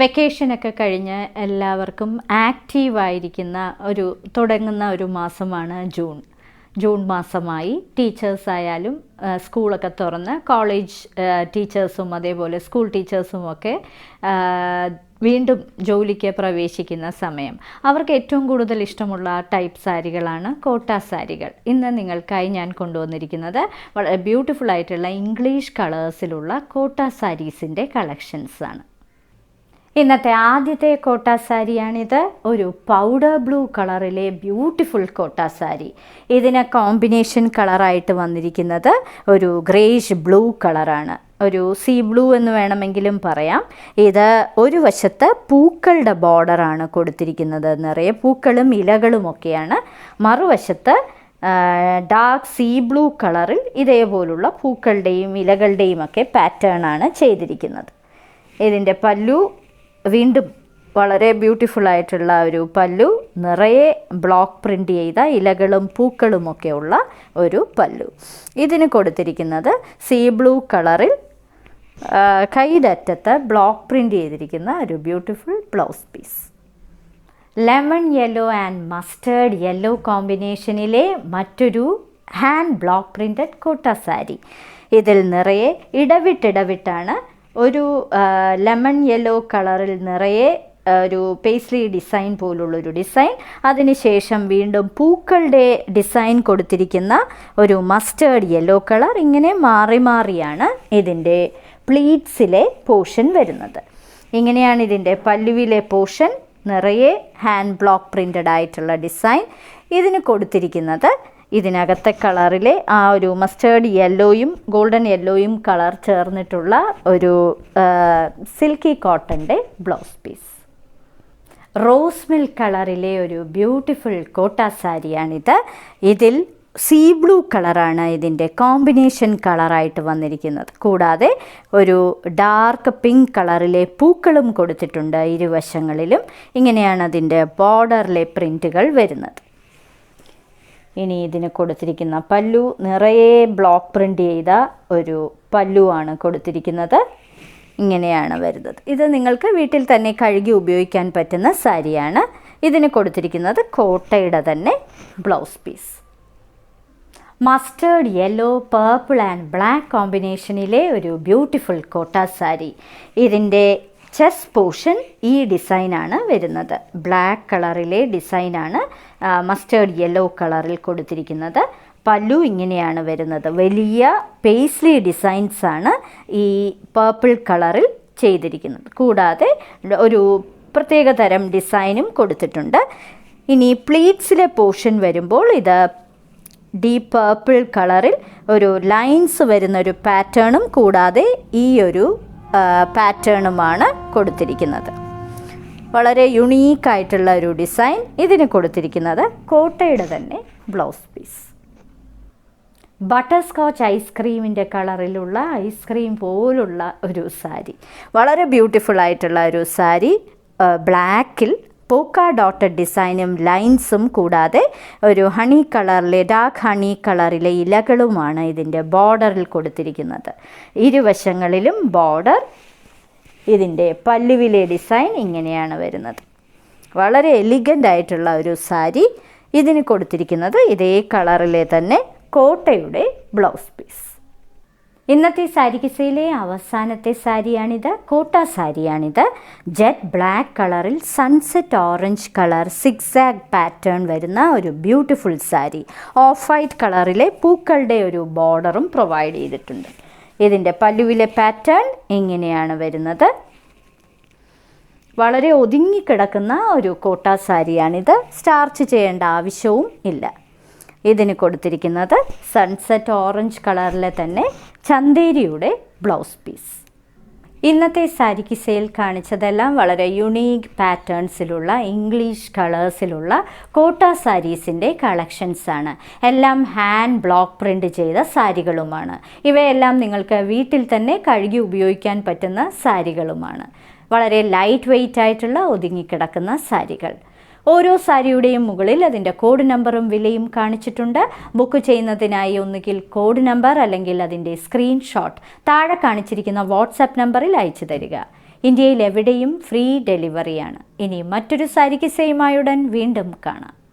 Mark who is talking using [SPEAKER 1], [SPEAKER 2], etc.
[SPEAKER 1] വെക്കേഷനൊക്കെ കഴിഞ്ഞ് എല്ലാവർക്കും ആക്റ്റീവായിരിക്കുന്ന തുടങ്ങുന്ന ഒരു മാസമാണ് ജൂൺ മാസമായി. ടീച്ചേഴ്സായാലും സ്കൂളൊക്കെ തുറന്ന് കോളേജ് ടീച്ചേഴ്സും അതേപോലെ സ്കൂൾ ടീച്ചേഴ്സും ഒക്കെ വീണ്ടും ജോലിക്ക് പ്രവേശിക്കുന്ന സമയം. അവർക്ക് ഏറ്റവും കൂടുതൽ ഇഷ്ടമുള്ള ടൈപ്പ് സാരികളാണ് കോട്ട സാരികൾ. ഇന്ന് നിങ്ങൾക്കായി ഞാൻ കൊണ്ടുവന്നിരിക്കുന്നത് വളരെ ബ്യൂട്ടിഫുൾ ആയിട്ടുള്ള ഇംഗ്ലീഷ് കളേഴ്സിലുള്ള കോട്ട സാരീസിൻ്റെ കളക്ഷൻസാണ്. ഇന്നത്തെ ആദ്യത്തെ കോട്ട സാരിയാണിത്. ഒരു പൗഡർ ബ്ലൂ കളറിലെ ബ്യൂട്ടിഫുൾ കോട്ട സാരി. ഇതിന് കോമ്പിനേഷൻ കളറായിട്ട് വന്നിരിക്കുന്നത് ഒരു ഗ്രേഷ് ബ്ലൂ കളറാണ്. ഒരു സീ ബ്ലൂ എന്ന് വേണമെങ്കിലും പറയാം. ഇത് ഒരു വശത്ത് പൂക്കളുടെ ബോർഡറാണ് കൊടുത്തിരിക്കുന്നത്. നിറയെ പൂക്കളും ഇലകളുമൊക്കെയാണ്. മറുവശത്ത് ഡാർക്ക് സീ ബ്ലൂ കളറിൽ ഇതേപോലുള്ള പൂക്കളുടെയും ഇലകളുടെയും ഒക്കെ പാറ്റേൺ ആണ് ചെയ്തിരിക്കുന്നത്. ഇതിൻ്റെ പല്ലു വീണ്ടും വളരെ ബ്യൂട്ടിഫുൾ ആയിട്ടുള്ള ഒരു പല്ലു, നിറയെ ബ്ലോക്ക് പ്രിൻ്റ് ചെയ്ത ഇലകളും പൂക്കളുമൊക്കെ ഉള്ള ഒരു പല്ലു. ഇതിന് കൊടുത്തിരിക്കുന്നത് സീ ബ്ലൂ കളറിൽ കൈയുടെ അറ്റത്ത് ബ്ലോക്ക് പ്രിൻ്റ് ചെയ്തിരിക്കുന്ന ഒരു beautiful blouse piece. Lemon yellow and mustard yellow കോമ്പിനേഷനിലെ മറ്റൊരു ഹാൻഡ് ബ്ലോക്ക് പ്രിൻറ്റഡ് കോട്ട സാരി. ഇതിൽ നിറയെ ഇടവിട്ടിടവിട്ടാണ് ഒരു ലെമൺ യെല്ലോ കളറിൽ നിറയെ ഒരു പേസ്ലി ഡിസൈൻ പോലുള്ളൊരു ഡിസൈൻ, അതിനുശേഷം വീണ്ടും പൂക്കളുടെ ഡിസൈൻ കൊടുത്തിരിക്കുന്ന ഒരു മസ്റ്റേർഡ് യെല്ലോ കളർ. ഇങ്ങനെ മാറി മാറിയാണ് ഇതിൻ്റെ പ്ലീറ്റ്സിലെ പോർഷൻ വരുന്നത്. ഇങ്ങനെയാണ് ഇതിൻ്റെ പല്ലുവിലെ പോർഷൻ. നിറയെ ഹാൻഡ് ബ്ലോക്ക് പ്രിൻ്റഡ് ആയിട്ടുള്ള ഡിസൈൻ. ഇതിന് കൊടുത്തിരിക്കുന്നത് ഇതിനകത്തെ കളറിലെ ആ ഒരു മസ്റ്റേർഡ് യെല്ലോയും ഗോൾഡൻ യെല്ലോയും കളർ ചേർന്നിട്ടുള്ള ഒരു സിൽക്കി കോട്ടൻ്റെ ബ്ലൗസ് പീസ്. റോസ് മിൽക്ക് കളറിലെ ഒരു ബ്യൂട്ടിഫുൾ കോട്ട സാരിയാണിത്. ഇതിൽ സീ ബ്ലൂ കളറാണ് ഇതിൻ്റെ കോമ്പിനേഷൻ കളറായിട്ട് വന്നിരിക്കുന്നത്. കൂടാതെ ഒരു ഡാർക്ക് പിങ്ക് കളറിലെ പൂക്കളും കൊടുത്തിട്ടുണ്ട് ഇരുവശങ്ങളിലും. ഇങ്ങനെയാണ് അതിൻ്റെ ബോർഡറിലെ പ്രിൻറ്റുകൾ വരുന്നത്. ഇനി ഇതിന് കൊടുത്തിരിക്കുന്ന പല്ലു നിറയെ ബ്ലോക്ക് പ്രിൻ്റ് ചെയ്ത ഒരു പല്ലുവാണ് കൊടുത്തിരിക്കുന്നത്. ഇങ്ങനെയാണ് വരുന്നത്. ഇത് നിങ്ങൾക്ക് വീട്ടിൽ തന്നെ കഴുകി ഉപയോഗിക്കാൻ പറ്റുന്ന സാരിയാണ്. ഇതിന് കൊടുത്തിരിക്കുന്നത് കോട്ടയുടെ തന്നെ blouse piece. Mustard yellow, purple and black കോമ്പിനേഷനിലെ ഒരു ബ്യൂട്ടിഫുൾ കോട്ട സാരി. ഇതിൻ്റെ ചെസ്റ്റ് പോർഷൻ ഈ ഡിസൈനാണ് വരുന്നത്. ബ്ലാക്ക് കളറിലെ ഡിസൈനാണ് മസ്റ്റേർഡ് യെല്ലോ കളറിൽ കൊടുത്തിരിക്കുന്നത്. പല്ലു ഇങ്ങനെയാണ് വരുന്നത്. വലിയ പേസ്ലി ഡിസൈൻസാണ് ഈ പർപ്പിൾ കളറിൽ ചെയ്തിരിക്കുന്നത്. കൂടാതെ ഒരു പ്രത്യേക തരം ഡിസൈനും കൊടുത്തിട്ടുണ്ട്. ഇനി പ്ലീറ്റ്സിലെ പോർഷൻ വരുമ്പോൾ ഇത് ഡീപ്പ് പർപ്പിൾ കളറിൽ ഒരു ലൈൻസ് വരുന്നൊരു പാറ്റേണും കൂടാതെ ഈ ഒരു പാറ്റേണുമാണ് കൊടുത്തിരിക്കുന്നത്. വളരെ യുണീക്കായിട്ടുള്ള ഒരു ഡിസൈൻ. ഇതിന് കൊടുത്തിരിക്കുന്നത് കോട്ടയുടെ തന്നെ ബ്ലൗസ് പീസ്. ബട്ടർ സ്കോച്ച് ഐസ്ക്രീമിൻ്റെ കളറിലുള്ള ഐസ്ക്രീം പോലുള്ള ഒരു സാരി. വളരെ ബ്യൂട്ടിഫുൾ ആയിട്ടുള്ള ഒരു സാരി. ബ്ലാക്കിൽ പോക്ക ഡോട്ടഡ് ഡിസൈനും ലൈൻസും കൂടാതെ ഒരു ഹണി കളറിലെ ഡാർക്ക് ഹണി കളറിലെ ഇലകളുമാണ് ഇതിൻ്റെ ബോർഡറിൽ കൊടുത്തിരിക്കുന്നത്. ഇരുവശങ്ങളിലും ബോർഡർ. ഇതിൻ്റെ പല്ലുവിലെ ഡിസൈൻ ഇങ്ങനെയാണ് വരുന്നത്. വളരെ എലിഗൻ്റ് ആയിട്ടുള്ള ഒരു സാരി. ഇതിന് കൊടുത്തിരിക്കുന്നത് ഇതേ കളറിലെ തന്നെ കോട്ടയുടെ ബ്ലൗസ് പീസ്. ഇന്നത്തെ സാരി കിസയിലെ അവസാനത്തെ സാരിയാണിത്. കോട്ട സാരിയാണിത്. ജെറ്റ് ബ്ലാക്ക് കളറിൽ sunset orange colour zigzag pattern വരുന്ന ഒരു ബ്യൂട്ടിഫുൾ സാരി. ഓഫ് വൈറ്റ് കളറിലെ പൂക്കളുടെ ഒരു ബോർഡറും പ്രൊവൈഡ് ചെയ്തിട്ടുണ്ട്. ഇതിൻ്റെ പല്ലുവിലെ പാറ്റേൺ ഇങ്ങനെയാണ് വരുന്നത്. വളരെ ഒതുങ്ങിക്കിടക്കുന്ന ഒരു കോട്ട സാരിയാണിത്. സ്റ്റാർച്ച് ചെയ്യേണ്ട ആവശ്യവും ഇല്ല. ഇതിന് കൊടുത്തിരിക്കുന്നത് സൺസെറ്റ് ഓറഞ്ച് കളറിലെ തന്നെ ചന്തേരിയുടെ ബ്ലൗസ് പീസ്. ഇന്നത്തെ സാരി കിസയിൽ കാണിച്ചതെല്ലാം വളരെ യുണീക്ക് പാറ്റേൺസിലുള്ള ഇംഗ്ലീഷ് കളേഴ്സിലുള്ള കോട്ട സാരീസിൻ്റെ കളക്ഷൻസാണ്. എല്ലാം ഹാൻഡ് ബ്ലോക്ക് പ്രിൻ്റ് ചെയ്ത സാരികളുമാണ്. ഇവയെല്ലാം നിങ്ങൾക്ക് വീട്ടിൽ തന്നെ കഴുകി ഉപയോഗിക്കാൻ പറ്റുന്ന സാരികളുമാണ്. വളരെ ലൈറ്റ് വെയ്റ്റ് ആയിട്ടുള്ള ഒതുങ്ങിക്കിടക്കുന്ന സാരികൾ. ഓരോ സാരിയുടെയും മുകളിൽ അതിൻ്റെ കോഡ് നമ്പറും വിലയും കാണിച്ചിട്ടുണ്ട്. ബുക്ക് ചെയ്യുന്നതിനായി ഒന്നുകിൽ കോഡ് നമ്പർ അല്ലെങ്കിൽ അതിൻ്റെ സ്ക്രീൻഷോട്ട് താഴെ കാണിച്ചിരിക്കുന്ന വാട്സാപ്പ് നമ്പറിൽ അയച്ചു തരിക. ഇന്ത്യയിൽ എവിടെയും ഫ്രീ ഡെലിവറിയാണ്. ഇനി മറ്റൊരു സാരി കിസ്സയുമായി ഉടൻ വീണ്ടും കാണാം.